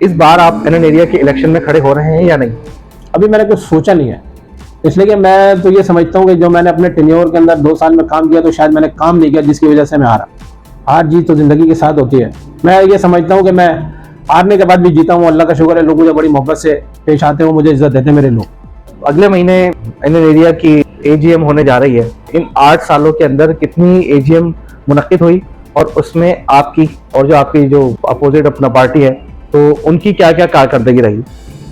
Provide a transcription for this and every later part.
इस बार आप NN area के इलेक्शन में खड़े हो रहे हैं या नहीं? अभी मैंने कुछ सोचा नहीं है, इसलिए कि मैं तो ये समझता हूँ कि जो मैंने अपने टेन्योर के अंदर 2 साल में काम किया तो शायद मैंने काम नहीं किया, जिसकी वजह से मैं हारा। हार जीत तो जिंदगी के साथ होती है। मैं ये समझता हूँ कि मैं हारने के बाद भी जीता हूँ। अल्लाह का शुक्र है, लोग मुझे बड़ी मोहब्बत से पेश आते हैं, मुझे इज्जत देते हैं मेरे लोग। अगले महीने एनएन एरिया की एजीएम होने जा रही है। इन 8 सालों के अंदर कितनी एजीएम मुनक्किद हुई और उसमें आपकी और जो आपकी जो अपोजिट अपना पार्टी है तो उनकी क्या क्या कारकर्दगी रही?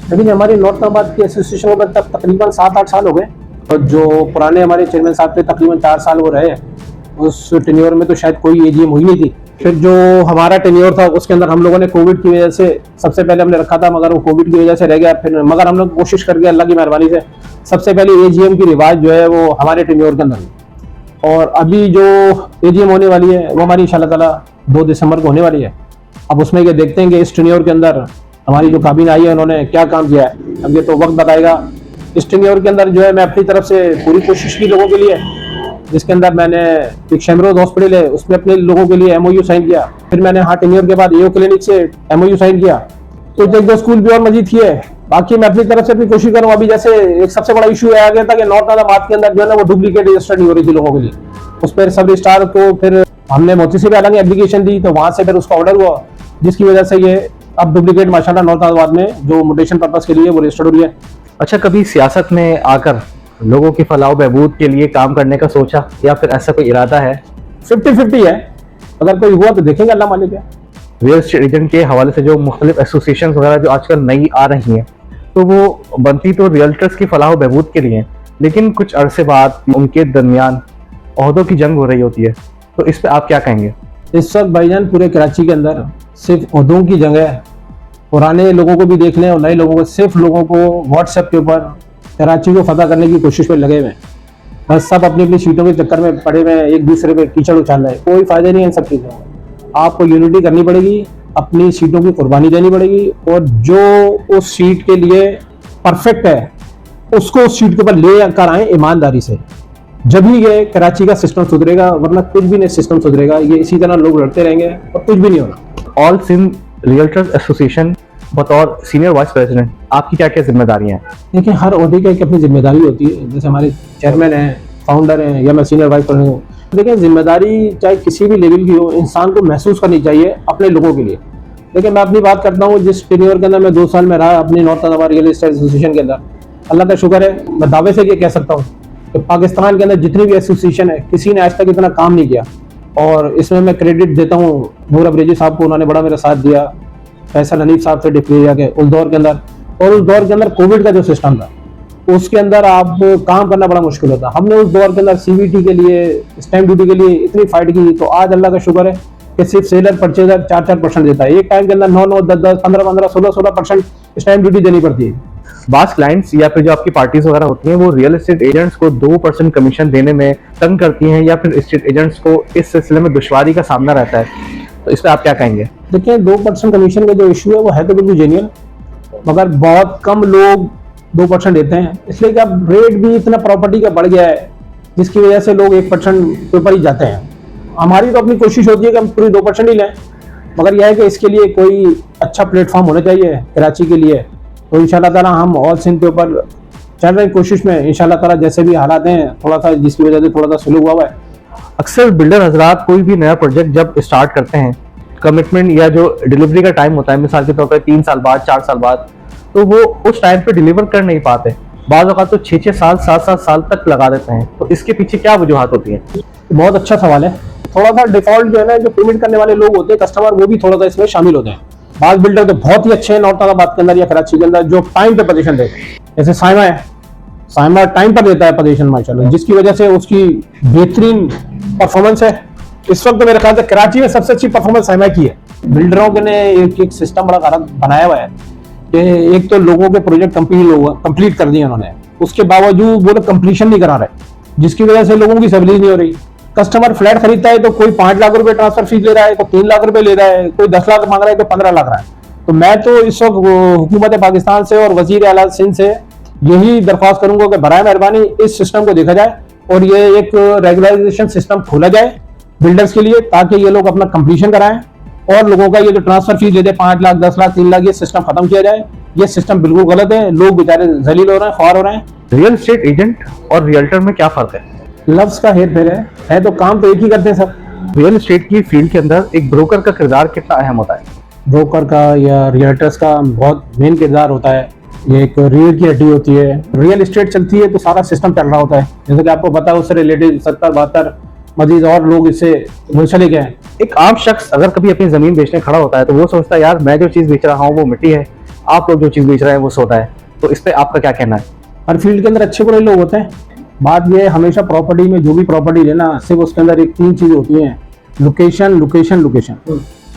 लेकिन हमारी नॉर्थ आबाद की एसोसिएशन को तक तकरीबन 7-8 साल हो गए, और जो पुराने हमारे चेयरमैन साहब थे तकरीबन 4 साल वो रहे। उस टेन्योर में तो शायद कोई एजीएम हुई नहीं थी। फिर जो हमारा टेन्योर था उसके अंदर हम लोगों ने कोविड की वजह से सबसे पहले हमने रखा था, मगर वो कोविड की वजह से रह गया। फिर मगर हम लोग कोशिश करके अल्लाह की मेहरबानी से सबसे पहले एजीएम की रिवाज जो है वो हमारे टेन्योर के अंदर हुई। और अभी जो एजीएम होने वाली है वो हमारी इंशाल्लाह ताला 2 दिसंबर को होने वाली है। अब उसमें ये देखते हैं कि इस टेन्योर के अंदर हमारी जो काबीना आई है उन्होंने क्या काम किया है। अब ये तो वक्त बताएगा। इस टेन्योर के अंदर जो है मैं अपनी तरफ से पूरी कोशिश की लोगों के लिए, जिसके अंदर मैंने एक शेमरोज हॉस्पिटल है उसमें अपने लोगों के लिए एमओयू साइन किया। फिर मैंने टेन्योर के बाद एओ क्लिनिक से एमओयू साइन किया। तो 1-2 स्कूल भी और मजीद किए। बाकी मैं अपनी तरफ से अपनी कोशिश करूँ। अभी जैसे एक सबसे बड़ा इशू आ गया था कि नॉर्थ आबाद के अंदर जो है ना वो डुप्लीकेट रजिस्टर नहीं हो रही थी लोगों के लिए। उस पर सब रजिस्ट्रार को फिर हमने मोती से भी अलग एप्लीकेशन दी, तो वहां से फिर उसका ऑर्डर हुआ, जिसकी वजह से ये अब डुप्लीकेट माशाल्लाह नॉर्थ आबाद में जो म्यूटेशन पर्पस के लिए वो रजिस्टर्ड हो रही है। अच्छा, कभी सियासत में आकर लोगों की फलाह बहबूद के लिए काम करने का सोचा या फिर ऐसा कोई इरादा है? 50-50 है, अगर कोई हुआ तो देखेंगे, अल्लाह मालिक है। रियल एस्टेट एजेंट के हवाले से जो मुख्तलिफ एसोसिएशन वगैरह जो आजकल नई आ रही हैं तो वो बनती तो रियल्टर्स की फलाह बहबूद के लिए, लेकिन कुछ अरसे बाद उनके दरमियान ओहदों की जंग हो रही होती है, तो इस पर आप क्या कहेंगे? इस वक्त भाईजान पूरे कराची के अंदर सिर्फ ओहदों की जगह है। पुराने लोगों को भी देख लें और नए लोगों को, सिर्फ लोगों को व्हाट्सएप के ऊपर कराची को फतह करने की कोशिश में लगे हुए हैं। बस सब अपनी अपनी सीटों के चक्कर में पड़े हुए हैं, एक दूसरे पे कीचड़ उछाल रहे हैं। कोई फायदा नहीं है इन सब चीज़ों का। आपको यूनिटी करनी पड़ेगी, अपनी सीटों की कुर्बानी देनी पड़ेगी, और जो उस सीट के लिए परफेक्ट है उसको उस सीट के ऊपर ले कर आए ईमानदारी से। जब ही ये कराची का सिस्टम सुधरेगा, वरना कुछ भी नहीं सिस्टम सुधरेगा। ये इसी तरह लोग लड़ते रहेंगे और कुछ भी नहीं होना। ऑल सिंध रियल्टर्स एसोसिएशन बतौर सीनियर वाइस प्रेसिडेंट आपकी क्या क्या जिम्मेदारियां हैं? देखिए, हर ओहदे की एक अपनी जिम्मेदारी होती है। जैसे हमारे चेयरमैन हैं, फाउंडर हैं, या मैं सीनियर वाइस प्रेसिडेंट हूँ। देखिए, जिम्मेदारी चाहे किसी भी लेवल की हो, इंसान को महसूस करनी चाहिए अपने लोगों के लिए। देखिए, मैं अपनी बात करता हूँ, जिस टेन्योर के अंदर मैं 2 साल में रहा अपनी नॉर्थ आबाद रियल एस्टेट एसोसिएशन के अंदर, अल्लाह का शुक्र है, मैं दावे से ये कह सकता हूँ कि पाकिस्तान के अंदर जितनी भी एसोसिएशन है किसी ने आज तक इतना काम नहीं किया। और इसमें मैं क्रेडिट देता हूँ नूर अबरेजी साहब को, उन्होंने बड़ा मेरा साथ दिया। फैसल हनीफ साहब से डिक्लेयर के उस दौर के अंदर, और उस दौर के अंदर कोविड का जो सिस्टम था उसके अंदर आप काम करना बड़ा मुश्किल होता। हमने उस दौर के अंदर सीवीटी के लिए, स्टैंप ड्यूटी के लिए इतनी फाइट की, तो आज अल्लाह का शुक्र है कि सिर्फ सेलर परचेजर 4-4% देता है। एक टाइम के अंदर 9-9, 10-10, 15-15, 16-16% स्टैंप ड्यूटी देनी पड़ती है। बास क्लाइंट्स या फिर जो आपकी पार्टीज वगैरह होती हैं वो रियल एस्टेट एजेंट्स को 2% कमीशन देने में तंग करती हैं, या फिर एस्टेट एजेंट्स को इस सिलसिले में दुश्वारी का सामना रहता है, तो इस पर आप क्या कहेंगे? देखिए, 2% कमीशन का जो इशू है वो है तो बिल्कुल जेन्युइन, मगर बहुत कम लोग 2% देते हैं। इसलिए कि अब रेट भी इतना प्रॉपर्टी का बढ़ गया है, जिसकी वजह से लोग 1% के ऊपर ही जाते हैं। हमारी तो अपनी कोशिश होती है कि हम पूरी 2% ही लें, मगर यह है कि इसके लिए कोई अच्छा प्लेटफॉर्म होना चाहिए कराची के लिए। तो इंशाल्लाह ताला हम ऑल सिंध के ऊपर चल रहे कोशिश में, इंशाल्लाह ताला जैसे भी हालात हैं, थोड़ा सा जिसकी वजह से थोड़ा सा स्लो हुआ है। अक्सर बिल्डर हजरात कोई भी नया प्रोजेक्ट जब स्टार्ट करते हैं, कमिटमेंट या जो डिलीवरी का टाइम होता है, मिसाल के तौर पर 3 साल बाद, 4 साल बाद, तो वो उस टाइम पे डिलीवर कर नहीं पाते। बाज़ औक़ात तो 6-6 साल, 7-7 साल तक लगा देते हैं। तो इसके पीछे क्या वजूहात होती हैं? बहुत अच्छा सवाल है। थोड़ा सा डिफॉल्ट जो है ना, जो पेमेंट करने वाले लोग होते हैं कस्टमर, वो भी थोड़ा सा इसमें शामिल होते हैं। बाज़ बिल्डर तो बहुत ही अच्छे हैं नॉर्थ आबाद के अंदर या कराची के अंदर, जो टाइम पे पोजीशन देते हैं। जैसे साइमा है, साइमा टाइम पर देता है पोजीशन माशाल्लाह, जिसकी वजह से उसकी बेहतरीन परफॉर्मेंस है। इस वक्त तो मेरे ख्याल से कराची में सबसे अच्छी परफॉर्मेंस साइमा की है। बिल्डरों के ने एक सिस्टम बड़ा गलत बनाया हुआ है कि एक तो लोगों के प्रोजेक्ट कंप्लीट कर दिए उन्होंने, उसके बावजूद वो लोग कंप्लीशन नहीं करा रहे, जिसकी वजह से लोगों की सर्विस नहीं हो रही। कस्टमर फ्लैट खरीदता है तो कोई 5 लाख रुपए ट्रांसफर फीस ले रहा है, कोई 3 लाख रुपए ले रहा है, कोई 10 लाख मांग रहा है, तो 15 लाख रहा है। तो मैं तो इस वक्त हुकूमत पाकिस्तान से और वजीर आला सिंध से यही दरख्वास्त करूंगा कि बराए मेहरबानी इस सिस्टम को देखा जाए और ये एक रेगुलराइजेशन सिस्टम खोला जाए बिल्डर्स के लिए, ताकि ये लोग अपना कंप्लीशन कराएं और लोगों का ये जो ट्रांसफर फीस लेते हैं 5 लाख 10 लाख 3 लाख, ये सिस्टम खत्म किया जाए। ये सिस्टम बिल्कुल गलत है, लोग बेचारे जलील हो रहे हैं, ख्वार हो रहे हैं। रियल एस्टेट एजेंट और रियल्टर में क्या फर्क है? लफ्ज का हेर फेर है तो काम तो एक ही करते हैं सब। रियल एस्टेट की फील्ड के अंदर एक ब्रोकर का किरदार कितना अहम होता है? ब्रोकर का या रियल्टर्स का बहुत मेन किरदार होता है। ये एक रीढ़ की हड्डी होती है। रियल एस्टेट चलती है तो सारा सिस्टम चल रहा होता है। जैसे कि आपको पता है उससे रिलेटेड 70-72 मजीद और लोग इससे मुंसलिक हैं। एक आम शख्स अगर कभी अपनी जमीन बेचने खड़ा होता है तो वो सोचता है यार मैं जो चीज बेच रहा हूँ वो मिट्टी है, आप लोग जो चीज बेच रहे हैं वो सोना है। तो इस पे आपका क्या कहना है? हर फील्ड के अंदर अच्छे बुरे लोग होते हैं। बात ये है, हमेशा प्रॉपर्टी में जो भी प्रॉपर्टी लेना, सिर्फ उसके अंदर एक 3 चीजें होती हैं, location location location.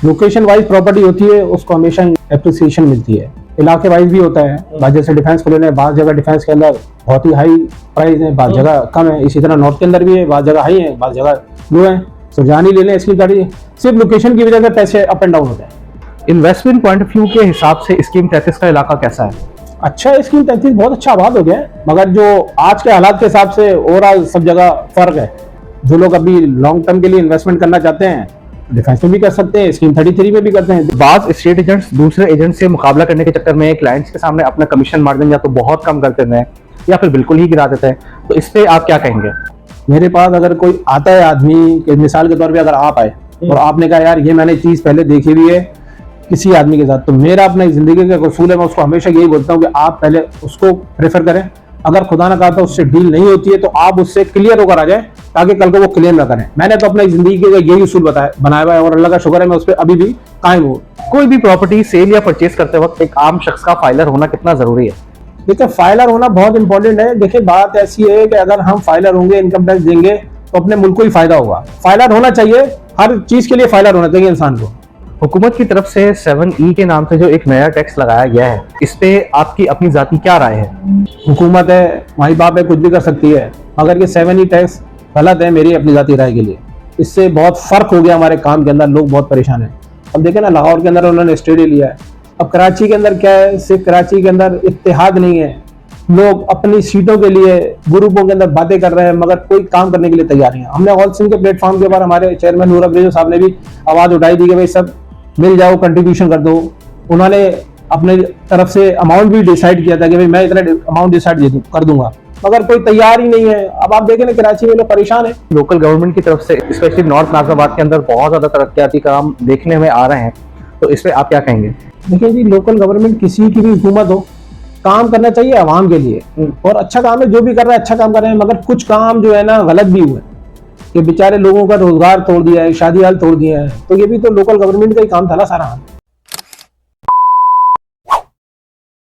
Location wise property होती है, उसको हमेशा एप्रिसिएशन मिलती है। इलाके वाइज भी होता है। बाद जैसे डिफेंस को लेना है, बाद जगह डिफेंस के अंदर बहुत ही हाई प्राइस है, बाद जगह कम है। इसी तरह नॉर्थ के अंदर भी है, बाद जगह हाई है, बाद जगह लो है। सुरजानी ले लें, इसकी गाड़ी सिर्फ लोकेशन की वजह से पैसे अप एंड डाउन होते हैं। इन्वेस्टमेंट पॉइंट ऑफ व्यू के हिसाब से स्कीम 33 का इलाका कैसा है? अच्छा, स्कीम 33 बहुत अच्छा आबाद हो गया है, मगर जो आज के हालात के हिसाब से ओवरऑल सब जगह फर्क है। जो लोग अभी लॉन्ग टर्म के लिए इन्वेस्टमेंट करना चाहते हैं, डिफेंस में भी कर सकते हैं, स्कीम 33 में भी करते हैं। बाज स्टेट एजेंट्स दूसरे एजेंट से मुकाबला करने के चक्कर में क्लाइंट्स के सामने अपना कमीशन मार्जिन या तो बहुत कम कर देते हैं या फिर बिल्कुल ही गिरा देते हैं। तो इस पे आप क्या कहेंगे? मेरे पास अगर कोई आता है आदमी के, मिसाल के तौर पे अगर आप आए और आपने कहा यार ये मैंने चीज पहले देखी हुई है किसी आदमी के साथ, तो मेरा अपनी जिंदगी का उसूल है, मैं उसको हमेशा यही बोलता हूँ कि आप पहले उसको प्रेफर करें। अगर खुदा ना खाता उससे डील नहीं होती है तो आप उससे क्लियर होकर आ जाए, ताकि कल को वो क्लियर ना करें। मैंने तो अपनी जिंदगी का यही उसूल बनाया हुआ है और अल्लाह का शुक्र है मैं उस पर अभी भी कायम हूँ। कोई भी प्रॉपर्टी सेल या परचेज करते वक्त एक आम शख्स का फाइलर होना कितना जरूरी है? देखिए, फाइलर होना बहुत इंपॉर्टेंट है। देखिए, बात ऐसी है कि अगर हम फाइलर होंगे, इनकम टैक्स देंगे, तो अपने मुल्क को ही फायदा होगा। फाइलर होना चाहिए, हर चीज के लिए फाइलर होना चाहिए इंसान को। हुकूमत की तरफ से 7E के नाम से जो एक नया टैक्स लगाया गया है, इस पे आपकी अपनी जाती क्या राय है? हुकूमत है, माई बाप है, कुछ भी कर सकती है, मगर ये 7E टैक्स गलत है मेरी अपनी जाती राय के लिए। इससे बहुत फर्क हो गया हमारे काम के अंदर, लोग बहुत परेशान हैं। अब देखें ना, लाहौर के अंदर उन्होंने स्टेडियम लिया है। अब कराची के अंदर क्या है, सिर्फ कराची के अंदर इत्तेहाद नहीं है, लोग अपनी सीटों के लिए ग्रुपों के अंदर बातें कर रहे हैं, मगर कोई काम करने के लिए तैयार नहीं है। हमने ऑल सिंध के प्लेटफॉर्म के ऊपर हमारे चेयरमैन नूर अब्रेजो साहब ने भी आवाज उठाई थी कि भाई सब मिल जाओ, कंट्रीब्यूशन कर दो। उन्होंने अपने तरफ से अमाउंट भी डिसाइड किया था कि भाई मैं इतना अमाउंट डिसाइड कर दूंगा, मगर कोई तैयार ही नहीं है। अब आप देखें ना, कराची में लोग परेशान है। लोकल गवर्नमेंट की तरफ से स्पेशली नॉर्थ नाजिराबाद के अंदर बहुत ज्यादा तरक्याती काम देखने में आ रहे हैं, तो इस पे आप क्या कहेंगे? देखिए जी, लोकल गवर्नमेंट किसी की भी हुकूमत हो, काम करना चाहिए आवाम के लिए, और अच्छा काम है, जो भी कर रहा है अच्छा काम कर रहे हैं। मगर कुछ काम जो है ना गलत भी हुए कि बेचारे लोगों का रोजगार तोड़ दिया है, शादी हाल तोड़ दिया है, तो ये भी तो लोकल गवर्नमेंट का ही काम था ना सारा।